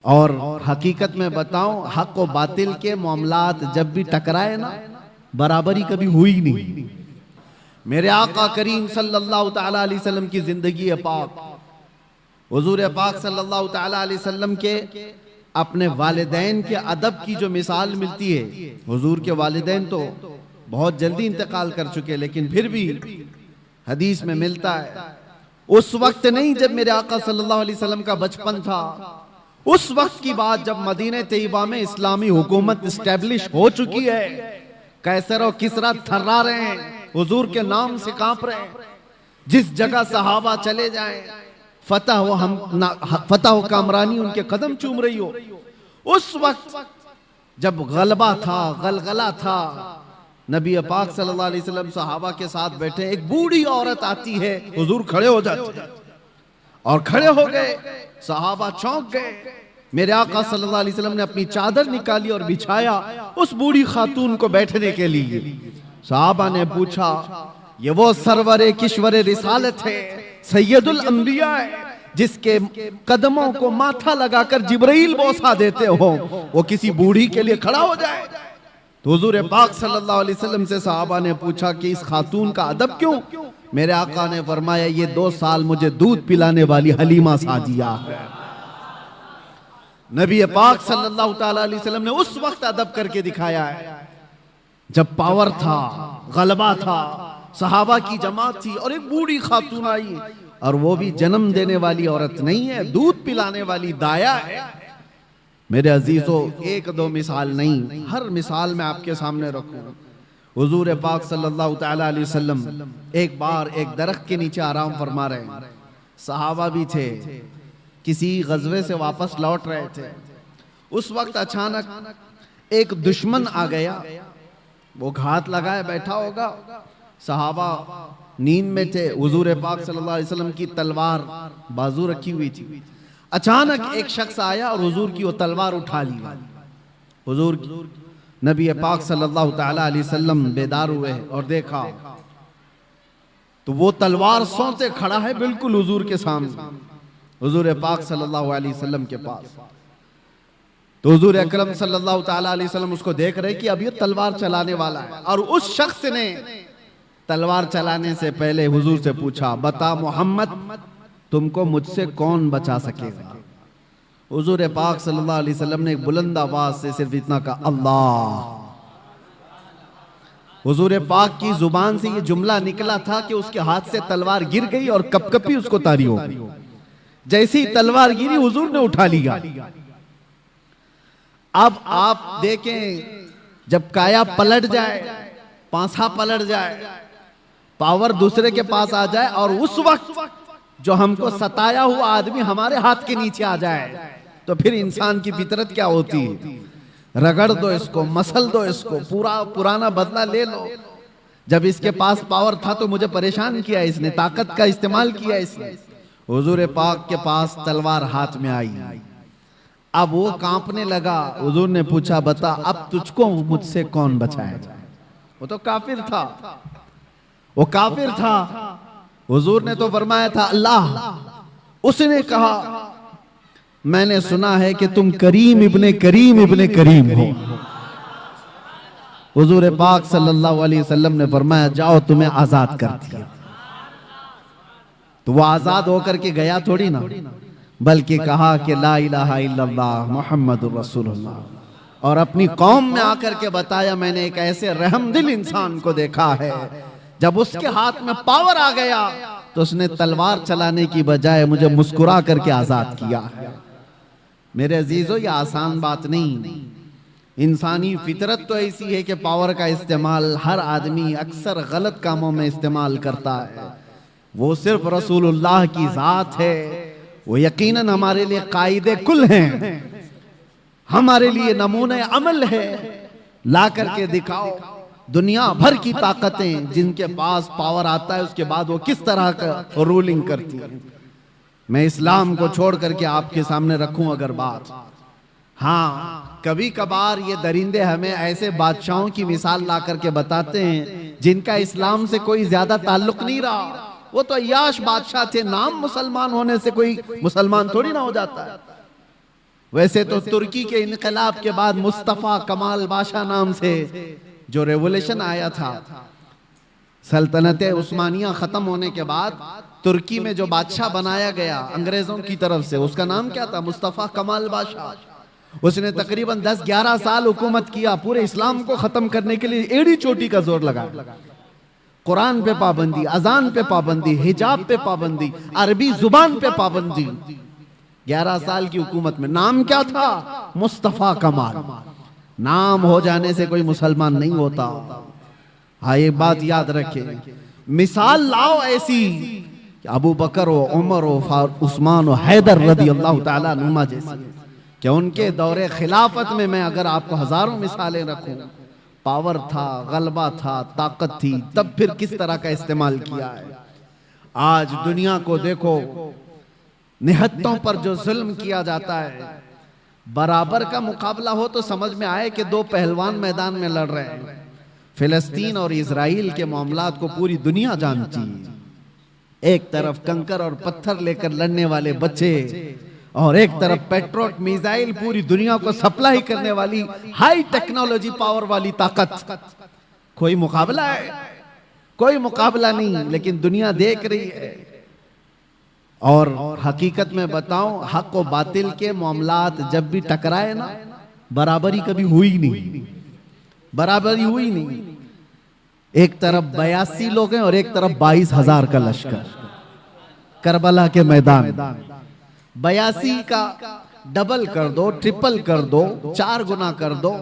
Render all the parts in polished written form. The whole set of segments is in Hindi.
और हकीकत में बताऊं, हक और बातिल के मामलात जब भी टकराए ना, बराबरी कभी हुई नहीं। मेरे आका करीम सल्लल्लाहु ताला अलैहि वसल्लम की जिंदगी पाक, हुजूर पाक सल्लल्लाहु ताला अलैहि वसल्लम के अपने वालिदैन के अदब की जो मिसाल मिलती है। हुजूर के वालिदैन तो बहुत जल्दी इंतकाल कर चुके, लेकिन फिर भी हदीस में मिलता है उस वक्त नहीं जब मेरे आका सल्लल्लाहु अलैहि वसल्लम का बचपन था, उस वक्त की बात जब मदीने तैयबा में इस्लामी हुकूमत स्टैब्लिश हो चुकी है। कैसर और किसरा थर्रा रहे हैं, हुजूर के नाम से कांप रहे हैं। जिस जगह सहाबा चले जाएं, फतह व कामरानी उनके कदम चूम रही हो। उस वक्त जब गलबा था, गलगला था, नबी पाक सल्लल्लाहु अलैहि वसल्लम सहाबा के साथ बैठे, एक बूढ़ी औरत आती है, हुजूर खड़े हो जाते हैं और खड़े हो गए। सहाबा चौंक गए। मेरे आका सल्लल्लाहु अलैहि वसल्लम ने अपनी चादर निकाली और बिछाया उस बूढ़ी खातून को बैठने के लिए। सहाबा ने पूछा, ये वो सरवरे किश्वरे रिसालत है, सैयदुल अंबिया है, जिसके कदमों को माथा लगाकर जिब्राइल बोसा देते हो, वो किसी बूढ़ी के लिए खड़ा हो जाए? तो हुजूर पाक सल्लल्लाहु अलैहि वसल्लम से सहाबा ने पूछा कि इस खातून का अदब क्यों? मेरे आका ने फरमाया, ये 2 साल मुझे दूध पिलाने वाली हलीमा सादिया है। नबी पाक सल्लल्लाहु ताला अलैहि वसल्लम ने उस वक्त अदब करके दिखाया है जब पावर था, गलबा था, सहाबा की जमात थी और एक बूढ़ी खातून आई, और वो भी जन्म देने वाली औरत नहीं है, दूध पिलाने वाली दाया है। मेरे अजीजों, 1-2 मिसाल नहीं, हर मिसाल मैं आपके सामने रखूं। हुजूर पाक सल्लल्लाहु ताला अलैहि वसल्लम एक बार एक दरख्त के नीचे आराम फरमा रहे हैं। सहाबा भी थे, किसी गजवे से वापस लौट रहे थे। उस वक्त अचानक एक दुश्मन आ गया, वो घात लगाए बैठा होगा। सहाबा नींद में थे, हुजूर पाक सल्लल्लाहु अलैहि वसल्लम की तलवार बाजू रखी हुई थी। अचानक एक शख्स आया और हुजूर की वो तलवार उठा ली। हुजूर नबी पाक सल्लल्लाहु ताला अलैहि वसल्लम बेदार हुए और देखा तो वो तलवार सोते खड़ा है बिल्कुल हुजूर के सामने, हुजूर पाक सल्लल्लाहु अलैहि वसल्लम के पास। तो हुजूर अकरम सल्लल्लाहु ताला अलैहि वसल्लम उसको देख रहे कि अब ये तलवार चलाने वाला है, और उस शख्स ने तलवार चलाने से पहले हुजूर से पूछा, बता मोहम्मद, तुमको मुझसे कौन बचा सकेगा? हुजूर पाक सल्लल्लाहु अलैहि वसल्लम ने एक बुलंद आवाज से सिर्फ इतना कहा, अल्लाह। हुजूर पाक की जुबान से ये जुमला निकला था कि उसके हाथ से तलवार गिर गई और कपकपी उसको तारी हो गई। जैसी ही तलवार गिरी, हुजूर ने उठा लिया। अब आप देखें, जब काया पलट जाए, पांसा पलट जाए, पावर दूसरे के पास आ जाए, और उस वक्त जो हमको सताया हुआ आदमी हमारे हाथ के नीचे आ जाए, तो फिर इंसान की फितरत क्या होती है? रगड़ दो इसको, मसल दो इसको, पूरा पुराना बदला ले लो। जब इसके पास पावर था तो मुझे परेशान किया इसने, ताकत का इस्तेमाल किया इसने। हुजूर पाक के पास तलवार हाथ में आई, अब वो कांपने लगा। हुजूर ने पूछा, बता अब तुझको मुझसे कौन बचाएगा? वो तो काफिर था, वो काफिर था। हुजूर ने तो फरमाया था अल्लाह। उसने कहा, मैंने सुना है कि तुम करीम इब्ने करीम हो। हुजूर पाक सल्लल्लाहु अलैहि वसल्लम ने फरमाया, जाओ तुम्हें आजाद कर दिया। तो वो आजाद होकर के गया थोड़ी ना, बल्कि कहा कि ला इलाहा इल्लल्लाह मुहम्मदुर रसूलुल्लाह, और अपनी कौम में आकर के बताया, मैंने एक ऐसे रहमदिल इंसान को देखा है, जब उसके हाथ में पावर आ गया तो उसने तलवार चलाने की बजाय मुझे मुस्कुरा करके आजाद किया है। मेरे अजीजों, ये आसान बात नहीं। इंसानी फितरत तो ऐसी है कि पावर का इस्तेमाल हर आदमी अक्सर गलत कामों में इस्तेमाल करता है। वो सिर्फ रसूलुल्लाह की जात है, वो यकीनन हमारे लिए कायदे कुल हैं, हमारे लिए नमूने अमल है। ला करके दिखाओ दुनिया भर की ताकतें, जिनके पास पावर आता है उसके बाद वो किस तरह का रूलिंग करती है। मैं इस्लाम को छोड़ करके आपके सामने रखूं अगर बात, हाँ, कभी कभार ये दरिंदे हमें ऐसे बादशाहों की मिसाल ला करके बताते हैं जिनका इस्लाम से कोई ज्यादा ताल्लुक नहीं रहा। वो तो अय्याश बादशाह थे, नाम मुसलमान होने से कोई मुसलमान थोड़ी ना हो जाता है। वैसे तो तुर्की के इनकलाब के बाद मुस्तफा कमाल बादशाह नाम से जो रेवोल्यूशन आया था, सल्तनत उस्मानिया खत्म होने के बाद तुर्की में जो बादशाह बनाया गया अंग्रेजों की तरफ से, उसका नाम क्या था? मुस्तफा कमाल बादशाह। उसने तकरीबन 10-11 साल हुकूमत किया, पूरे इस्लाम को खत्म करने के लिए एड़ी चोटी का जोर लगाया। कुरान पे पाबंदी, अजान पे पाबंदी, हिजाब पे पाबंदी, अरबी जुबान पे पाबंदी। 11 साल की हुकूमत में नाम क्या था? मुस्तफा कमाल। नाम हो जाने से कोई मुसलमान नहीं होता। हाँ, ये बात याद रखे। मिसाल लाओ ऐसी कि अबू बकर हो, उमर हो, उस्मान हो, हैदर रदी अल्लाह ताला नुमा जैसी, कि उनके दौरे खिलाफत में मैं अगर आपको हजारों मिसालें रखूं, पावर था, गलबा था, ताकत थी, तब फिर किस तरह का इस्तेमाल किया है। आज दुनिया को देखो, निहत्तों पर जो जुल्म किया जाता है, बराबर का मुकाबला हो तो समझ में आए कि दो पहलवान मैदान में लड़ रहे हैं। फिलिस्तीन और इजराइल के मामलात को पूरी दुनिया जानती है। एक तरफ कंकर और पत्थर लेकर लड़ने वाले बच्चे, और एक तरफ पेट्रोट मिसाइल पूरी दुनिया को सप्लाई करने वाली हाई टेक्नोलॉजी पावर वाली ताकत। कोई मुकाबला है? कोई मुकाबला नहीं, लेकिन दुनिया देख रही है। और हकीकत में बताऊं, हक और बातिल के मामलात जब भी टकराए ना, बराबरी कभी हुई नहीं, बराबरी हुई नहीं। एक तरफ 82 लोग हैं और एक तरफ 22,000 का लश्कर। करबला के मैदान 82 का डबल कर दो, ट्रिपल कर दो, 4 गुना कर दो,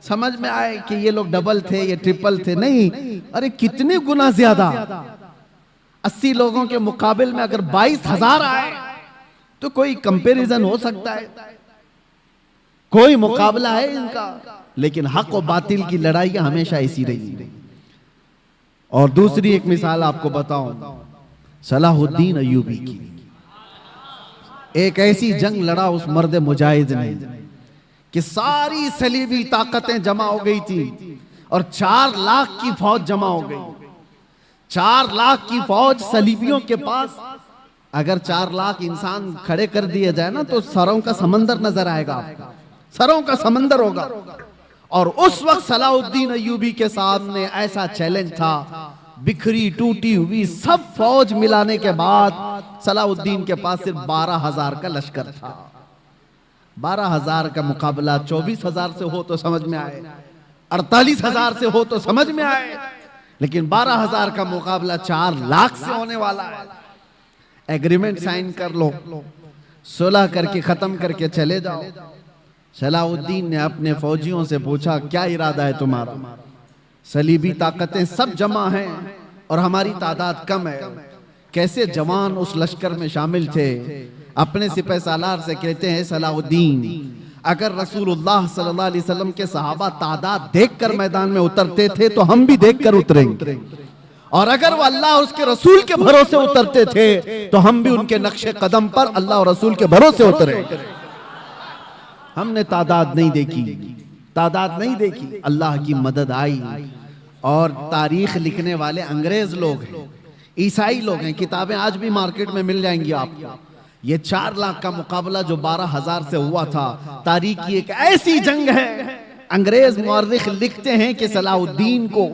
समझ में आए कि ये लोग डबल थे, ये ट्रिपल थे। नहीं, अरे कितने गुना ज्यादा। 80 लोगों के मुकाबले में अगर 22,000 आए तो कोई कंपैरिजन हो सकता है? कोई मुकाबला है इनका? लेकिन हक और बातिल की लड़ाई हमेशा ऐसी रही। और दूसरी एक मिसाल आपको बताऊं, सलाहुद्दीन अय्यूबी की। एक ऐसी जंग लड़ा उस मर्द मुजाहिद ने कि सारी सलीबी ताकतें जमा हो गई थी और 4 लाख की फौज जमा हो गई। 4 लाख की फौज सलीबियों के पास। अगर 4 लाख इंसान खड़े कर दिए जाए ना, तो सरों का समंदर नजर आएगा आपको, सरों का समंदर होगा। और उस वक्त सलाहुद्दीन अय्यूबी के सामने ऐसा चैलेंज था, बिखरी टूटी हुई सब फौज मिलाने के बाद सलाहुद्दीन के पास सिर्फ 12,000 का लश्कर था। 12,000 का मुकाबला 24,000 से हो तो समझ में आए, 48,000 से हो तो समझ में आए, लेकिन 12,000 का मुकाबला 4 लाख से होने वाला है। एग्रीमेंट साइन कर लो, सुलह करके खत्म करके चले जाओ। सलाहुद्दीन ने अपने फौजियों से पूछा, क्या इरादा है तुम्हारा? सलीबी ताकतें सब जमा हैं और हमारी तादाद कम है। कैसे जवान उस लश्कर में शामिल थे। अपने सिपह सालार से कहते हैं, सलाहुद्दीन, अगर रसूलुल्लाह सल्लल्लाहु अलैहि वसल्लम के सहाबा तादाद देखकर मैदान में उतरते थे तो हम भी देखकर उतरेंगे, और अगर वो अल्लाह और उसके रसूल के भरोसे उतरते थे तो हम भी उनके नक्शे कदम पर अल्लाह और रसूल के भरोसे उतरे। हमने तादाद नहीं देखी, तादाद नहीं देखी, अल्लाह की मदद आई। और तारीख लिखने वाले अंग्रेज लोग हैं, ईसाई लोग हैं, किताबें आज भी मार्केट में मिल जाएंगी आपको। ये 4 लाख का मुकाबला जो 12,000 से हुआ था, तारीख की एक ऐसी जंग है। अंग्रेज मुअर्रिख लिखते हैं कि सलाहुद्दीन को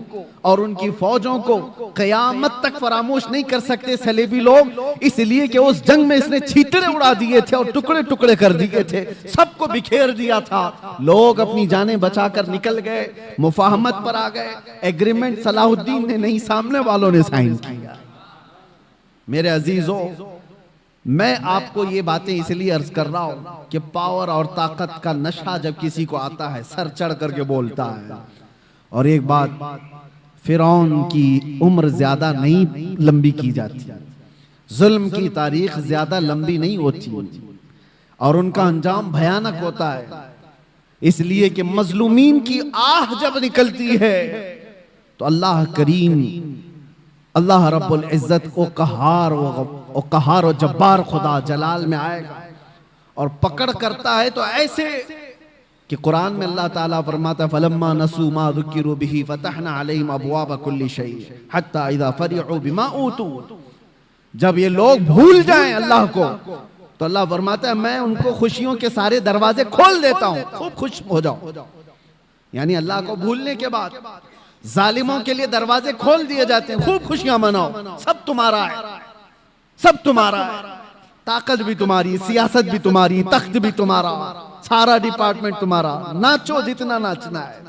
और उनकी फौजों को कयामत तक फरामोश नहीं कर सकते सलेबी लोग, इसलिए कि उस जंग में इसने छींटरे उड़ा दिए थे और टुकड़े टुकड़े कर दिए थे, सबको बिखेर दिया था। लोग अपनी जानें बचाकर निकल गए, मुफाहमत पर आ गए। एग्रीमेंट सलाहुद्दीन ने नहीं, सामने वालों ने साइन किया। मेरे अजीजों, मैं आपको ये बातें इसलिए अर्ज कर रहा हूं कि पावर और ताकत का नशा जब किसी को आता है, सर चढ़ करके बोलता है। और एक बात, फिरौन की उम्र ज्यादा नहीं लंबी की जाती, जुल्म की तारीख ज्यादा लंबी नहीं होती, और उनका अंजाम भयानक होता है। इसलिए कि मजलूमीन की आह जब निकलती है तो अल्लाह करीम, अल्लाह रब्बुल इज्जत को कहार और जब्बार खुदा जलाल में आएगा और पकड़ करता है। तो ऐसे कि कुरान में अल्लाह ताला फरमाता है, फलम्मा नसू मा ज़ुकिरू बिही फतहना अलैहिम अबवाब कुल्ली शै हत्ता इज़ा फरिहू बिमा ऊतू। जब ये लोग भूल जाएं अल्लाह को तो अल्लाह फरमाता है मैं उनको खुशियों के सारे दरवाजे खोल देता हूं, खूब खुश हो जाओ। यानी अल्लाह को भूलने के बाद जालिमों के लिए दरवाजे खोल दिए जाते हैं, खूब खुशियां मनाओ, सब तुम्हारा है, सब तुम्हारा है, ताकत भी तुम्हारी, सियासत भी तुम्हारी, तख्त भी तुम्हारा, सारा डिपार्टमेंट तुम्हारा, नाचो जितना नाचना है।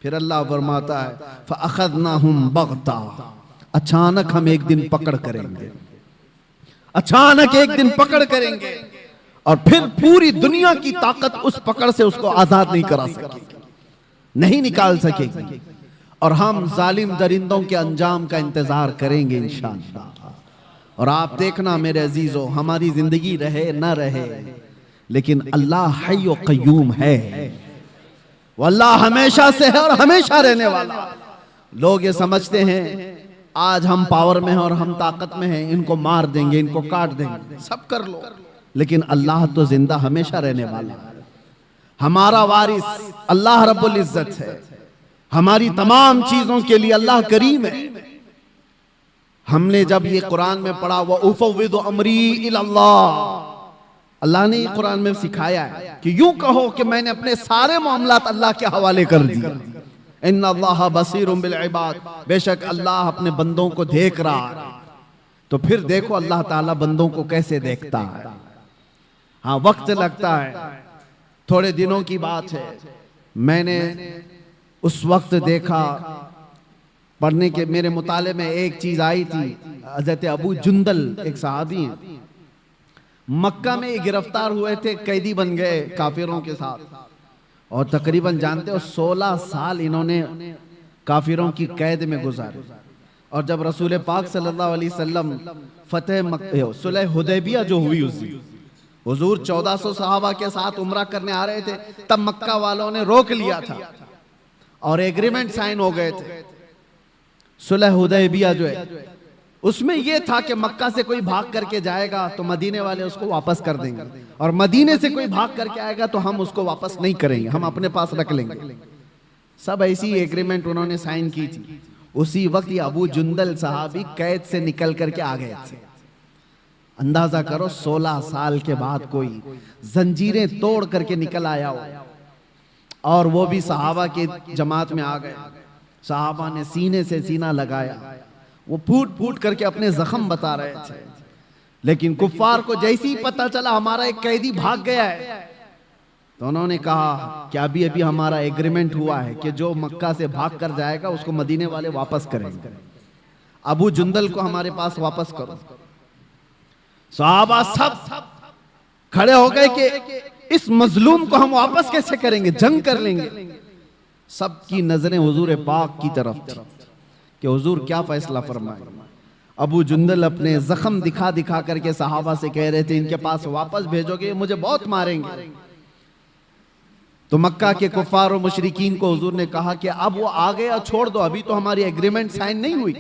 फिर अल्लाह फरमाता है फअखज़नाहुम बग़ता, अचानक हम एक दिन पकड़ करेंगे, अचानक एक दिन पकड़ करेंगे और फिर पूरी दुनिया की ताकत उस पकड़ से उसको आजाद नहीं करा सकेगी, नहीं निकाल सकेगी। और हम जालिम दरिंदों के अंजाम का इंतजार करेंगे इंशाअल्लाह। और आप देखना मेरे अजीजों, हमारी जिंदगी रहे न रहे, लेकिन अल्लाह हय्य क़य्यूम है, वो अल्लाह हमेशा से है और हमेशा रहने वाला। लोग ये समझते हैं आज हम पावर में हैं और हम ताकत में हैं, इनको मार देंगे, इनको काट देंगे, सब कर लो, लेकिन अल्लाह तो जिंदा हमेशा रहने वाला है। हमारा वारिस अल्लाह रब्बुल इज्जत है, हमारी तमाम चीजों के लिए अल्लाह करीम है। हमने जब ये कुरान में पढ़ा व उफ़व्विदु अमरी इलल्लाह, अल्लाह ने ये कुरान में सिखाया है कि यूं कहो कि मैंने अपने सारे मामलात अल्लाह के हवाले कर दिए। इन्नल्लाह बसीरुम बिल इबाद, बेशक अल्लाह अपने बंदों को देख रहा है। तो फिर देखो अल्लाह ताला बंदों को कैसे देखता है। हाँ, वक्त लगता है, थोड़े दिनों की बात है, मैंने उस वक्त देखा, पढ़ने के मेरे मुताले में एक चीज आई थी। हज़रत अबू जुंदल एक सहाबी हैं, मक्का में गिरफ्तार हुए थे, कैदी बन गए काफिरों के साथ, और तकरीबन जानते हो 16 साल इन्होंने काफिरों की कैद में गुजारे। और जब रसूल पाक सल्लल्लाहु अलैहि वसल्लम फतेह सुलह हुदैबिया जो हुई, उसी हुजूर 1400 सहाबा के साथ उम्रा करने आ रहे थे, तब मक्का वालों ने रोक लिया था और एग्रीमेंट साइन हो गए थे। सुलह हुदैबिया जो है उसमें यह था कि मक्का से कोई भाग करके जाएगा तो मदीने वाले उसको वापस कर देंगे, और मदीने से कोई भाग करके आएगा तो हम उसको वापस नहीं करेंगे, हम अपने पास रख लेंगे। सब ऐसी एग्रीमेंट उन्होंने साइन की थी। उसी वक्त ये अबू जुंदल सहाबी कैद से निकल करके आ गए थे। अंदाजा करो 16 साल के बाद कोई जंजीरें तोड़ करके निकल आया हो, और वो भी सहाबा के जमात में आ गए। सहाबा ने सीने से सीना लगाया, वो फूट फूट करके अपने जख्म बता रहे थे। लेकिन कुफ्फार को जैसे ही पता चला हमारा एक कैदी भाग गया है, तो उन्होंने कहा कि अभी अभी हमारा एग्रीमेंट हुआ है कि जो मक्का से भाग कर जाएगा उसको मदीने वाले वापस करेंगे, अबू जुंदल को हमारे पास वापस करो। सहाबा सब खड़े हो गए कि इस मजलूम को हम वापस कैसे करेंगे, जंग कर लेंगे। सबकी नजरें हुजूर पाक की तरफ थी कि हुजूर क्या फैसला फरमाए। अबू जुंदल अपने जख्म दिखा दिखा करके सहाबा से कह रहे थे इनके पास वापस भेजोगे, मुझे बहुत मारेंगे। तो मक्का के कुफ्फार और मुशरिकीन को हुजूर ने कहा कि अब वो आ गया, छोड़ दो, अभी तो हमारी एग्रीमेंट साइन नहीं हुई।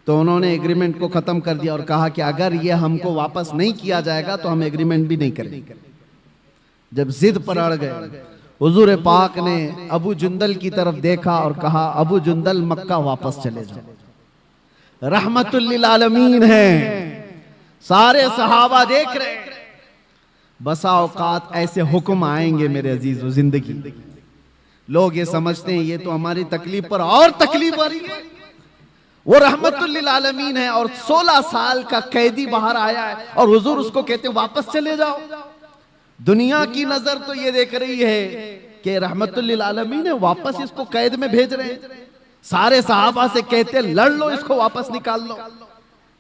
तो उन्होंने एग्रीमेंट को खत्म कर दिया और कहा कि अगर ये हमको वापस नहीं किया जाएगा तो हम एग्रीमेंट भी नहीं करेंगे। जब जिद पर अड़ गए, हुजूर पाक ने अबू जुंदल की तरफ देखा और कहा अबू जुंदल मक्का वापस चले जाओ, रहमतुल लिल आलमीन है। सारे सहाबा देख रहे हैं। बसा औकात ऐसे हुक्म आएंगे मेरे अजीजों जिंदगी, लोग ये समझते हैं ये तो हमारी तकलीफ पर और तकलीफ आ रही है। वो रहमतुल लिल आलमीन है और 16 साल का कैदी बाहर आया है और हुजूर उसको कहते हैं वापस चले जाओ। दुनिया की नजर तो ये देख रही है कि रहमतुल लिल आलमीन है, वापस इसको कैद में भेज रहे हैं। सारे सहाबा से कहते लड़ लो, इसको वापस निकाल लो।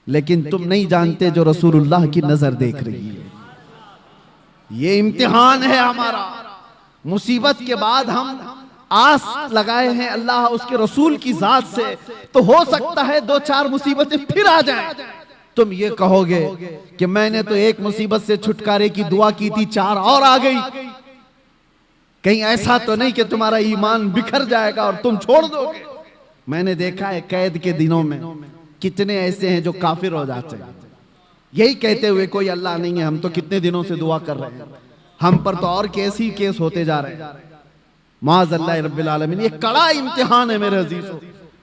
लेकिन तुम नहीं जानते जो रसूलुल्लाह की नजर देख रही है। ये इम्तिहान है हमारा। मुसीबत के बाद हम आस लगाए हैं अल्लाह उसके रसूल की जात से, तो हो सकता है 2-4 मुसीबतें फिर आ जाएं। तुम ये कहोगे कि मैंने तो एक मुसीबत से छुटकारे की दुआ की थी, 4 और आ गई। कहीं ऐसा तो नहीं कि तुम्हारा ईमान बिखर जाएगा और तुम छोड़ दोगे। मैंने देखा है कैद के दिनों में कितने ऐसे हैं जो काफिर हो जाते हैं, यही कहते हुए कोई अल्लाह नहीं है, हम तो कितने दिनों से दुआ कर रहे हैं, हम पर तो और केस ही केस होते जा रहे हैं। माज़अल्लाह रब्बिल आलमीन, ये कड़ा इम्तिहान है मेरे अजीजों।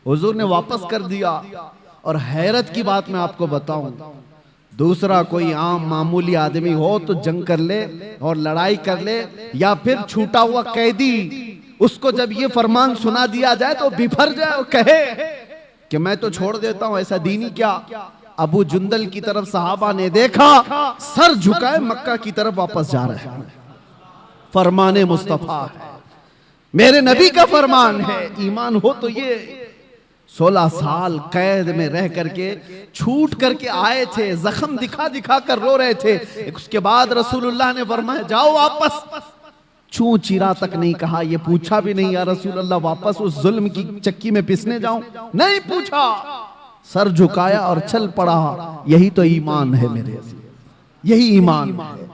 हुजूर ने वापस कर दिया। और हैरत की बात मैं आपको बताऊं, दूसरा कोई आम मामूली आदमी हो तो जंग कर ले और लड़ाई कर ले, या फिर छूटा हुआ कैदी, उसको जब ये फरमान सुना दिया जाए तो बिफर जाए और कहे कि मैं तो छोड़ देता हूं, ऐसा दीन ही क्या। अबू जुंदल की तरफ सहाबा ने देखा, सर झुकाए मक्का की तरफ वापस जा रहे हैं। फरमाने मुस्तफा है, मेरे नबी का फरमान है। ईमान हो तो ये 16 साल कैद में रह करके छूट करके आए थे, जख्म दिखा दिखा कर रो रहे थे। उसके बाद रसूलुल्लाह ने फरमाया जाओ वापस। चूं चीरा तक नहीं कहा, ये पूछा भी नहीं या रसूलुल्लाह वापस उस जुल्म की चक्की में पिसने जाऊं, नहीं पूछा, सर झुकाया और चल पड़ा। यही तो ईमान है मेरे, यही ईमान है।